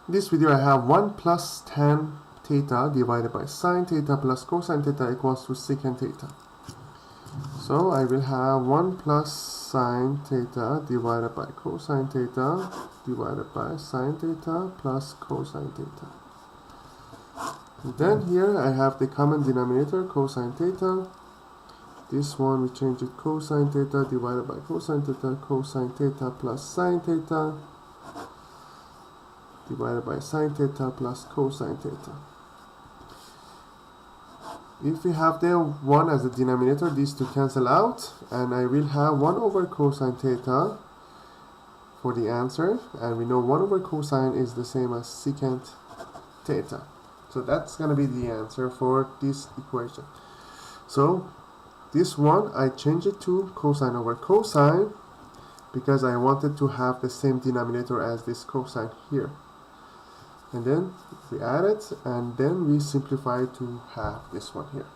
In this video I have 1 plus tan theta divided by sine theta plus cosine theta equals to secant theta. So I will have 1 plus sine theta divided by cosine theta divided by sine theta plus cosine theta. And then here I have the common denominator cosine theta. This one we change it cosine theta divided by cosine theta plus sine theta divided by sine theta plus cosine theta. If we have the 1 as the denominator, these two cancel out, and I will have 1 over cosine theta for the answer, and we know 1 over cosine is the same as secant theta. So that's going to be the answer for this equation. So this one I change it to cosine over cosine because I wanted to have the same denominator as this cosine here. And then we add it, and then we simplify to have this one here.